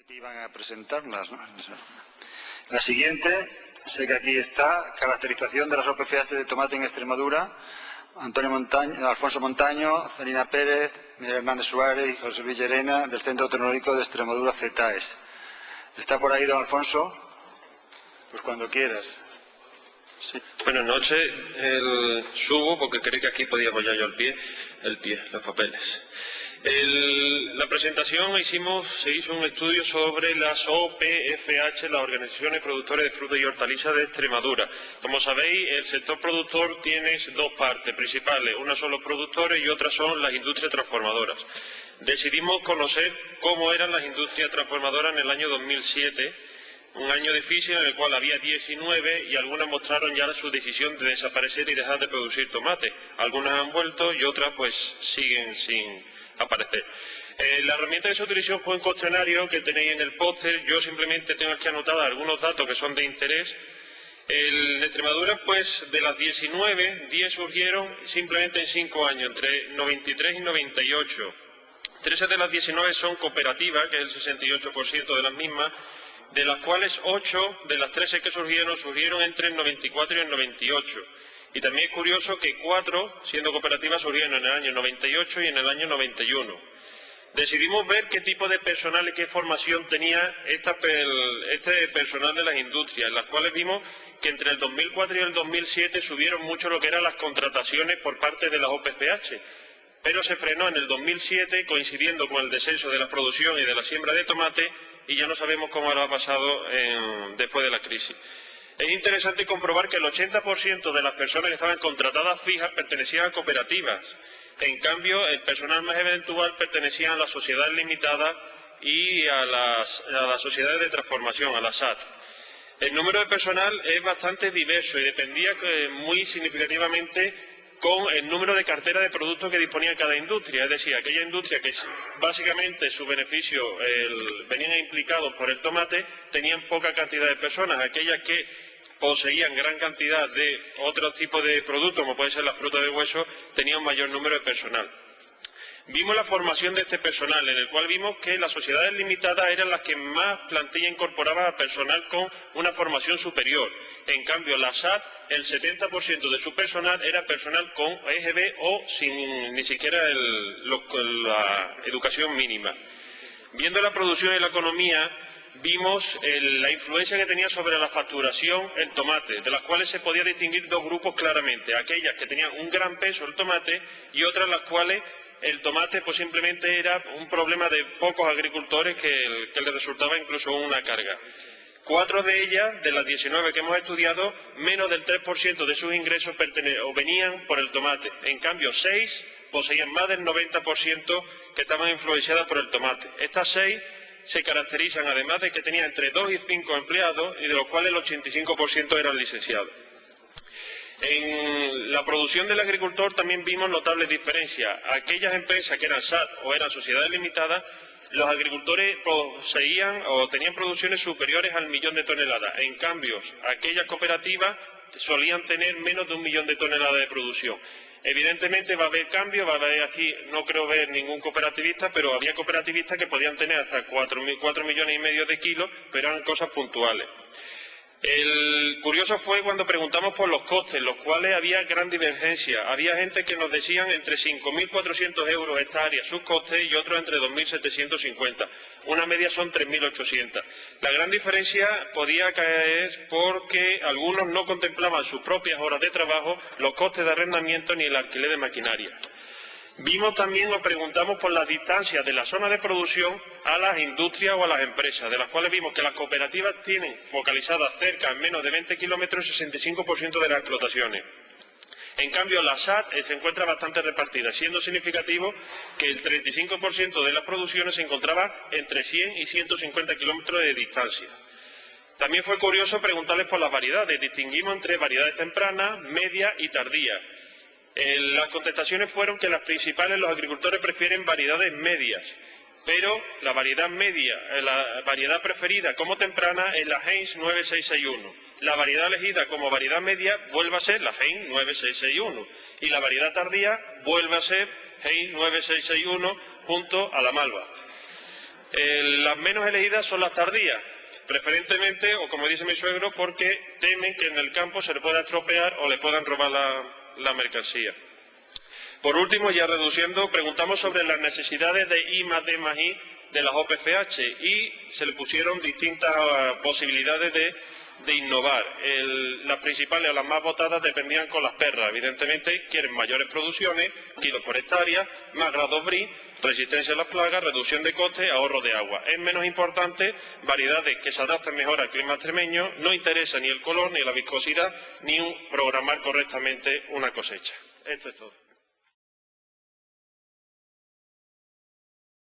Que iban a presentarlas, ¿no? La siguiente, sé que aquí está, caracterización de las OPFH de tomate en Extremadura. Alfonso Montaño, Celina Pérez, Miguel Hernández Suárez y José Luis Llerena, del Centro Tecnológico de Extremadura, CETAES. ¿Está por ahí, don Alfonso? Pues cuando quieras. Sí. Buenas noches. Subo porque creí que aquí podía apoyar yo los papeles. La presentación se hizo un estudio sobre las OPFH, las organizaciones productoras de frutas y hortalizas de Extremadura. Como sabéis, el sector productor tiene dos partes principales, una son los productores y otra son las industrias transformadoras. Decidimos conocer cómo eran las industrias transformadoras en el año 2007, un año difícil en el cual había 19 y algunas mostraron ya su decisión de desaparecer y dejar de producir tomate. Algunas han vuelto y otras pues siguen sin aparecer. La herramienta que se utilizó fue un cuestionario que tenéis en el póster. Yo simplemente tengo aquí anotados algunos datos que son de interés. En Extremadura, pues de las 19, 10 surgieron simplemente en 5 años, entre 93 y 98. 13 de las 19 son cooperativas, que es el 68% de las mismas, de las cuales 8 de las 13 que surgieron entre el 94 y el 98. Y también es curioso que 4, siendo cooperativas, surgieron en el año 98 y en el año 91. Decidimos ver qué tipo de personal y qué formación tenía este personal de las industrias, en las cuales vimos que entre el 2004 y el 2007 subieron mucho lo que eran las contrataciones por parte de las OPFH, pero se frenó en el 2007 coincidiendo con el descenso de la producción y de la siembra de tomate y ya no sabemos cómo habrá pasado después de la crisis. Es interesante comprobar que el 80% de las personas que estaban contratadas fijas pertenecían a cooperativas. En cambio, el personal más eventual pertenecía a las sociedades limitadas y a las sociedades de transformación, a las SAT. El número de personal es bastante diverso y dependía muy significativamente con el número de cartera de productos que disponía cada industria. Es decir, aquella industria que básicamente su beneficio venían implicados por el tomate, tenían poca cantidad de personas. Aquellas que poseían gran cantidad de otros tipos de productos, como puede ser la fruta de hueso, tenían un mayor número de personal. Vimos la formación de este personal, en el cual vimos que las sociedades limitadas eran las que más plantilla incorporaban a personal con una formación superior. En cambio, la SAT, el 70% de su personal era personal con EGB o sin ni siquiera la educación mínima. Viendo la producción y la economía, vimos la influencia que tenía sobre la facturación el tomate, de las cuales se podía distinguir dos grupos claramente, aquellas que tenían un gran peso el tomate y otras las cuales el tomate pues simplemente era un problema de pocos agricultores que les resultaba incluso una carga. 4 de ellas, de las 19 que hemos estudiado, menos del 3% de sus ingresos venían por el tomate. En cambio, 6 poseían más del 90% que estaban influenciadas por el tomate. Estas 6 se caracterizan además de que tenían entre 2 y 5 empleados y de los cuales el 85% eran licenciados. En la producción del agricultor también vimos notables diferencias. Aquellas empresas que eran SAT o eran sociedades limitadas, los agricultores poseían o tenían producciones superiores al 1.000.000 de toneladas. En cambio, aquellas cooperativas solían tener menos de 1.000.000 de toneladas de producción. Evidentemente va a haber cambios, va a haber aquí, no creo ver ningún cooperativista, pero había cooperativistas que podían tener hasta 4,5 millones de kilos, pero eran cosas puntuales. El curioso fue cuando preguntamos por los costes, los cuales había gran divergencia. Había gente que nos decían entre 5.400 euros hectárea sus costes y otros entre 2.750. Una media son 3.800. La gran diferencia podía caer porque algunos no contemplaban sus propias horas de trabajo, los costes de arrendamiento ni el alquiler de maquinaria. Vimos también o preguntamos por las distancias de la zona de producción a las industrias o a las empresas, de las cuales vimos que las cooperativas tienen focalizadas cerca, en menos de 20 kilómetros, el 65% de las explotaciones. En cambio, la SAT se encuentra bastante repartida, siendo significativo que el 35% de las producciones se encontraba entre 100 y 150 kilómetros de distancia. También fue curioso preguntarles por las variedades. Distinguimos entre variedades tempranas, medias y tardías. Las contestaciones fueron que las principales, los agricultores prefieren variedades medias, pero la variedad media, la variedad preferida como temprana es la Heinz 9661. La variedad elegida como variedad media vuelve a ser la Heinz 9661 y la variedad tardía vuelve a ser Heinz 9661 junto a la Malva. Las menos elegidas son las tardías, preferentemente, o como dice mi suegro, porque temen que en el campo se le pueda estropear o le puedan robar la mercancía. Por último, ya reduciendo, preguntamos sobre las necesidades de I+D+I de las OPFH y se le pusieron distintas posibilidades de innovar. Las principales o las más votadas dependían con las perras. Evidentemente quieren mayores producciones, kilos por hectárea, más grados BRIS, resistencia a las plagas, reducción de costes, ahorro de agua. Es menos importante variedades que se adapten mejor al clima extremeño, no interesa ni el color, ni la viscosidad, ni programar correctamente una cosecha. Esto es todo.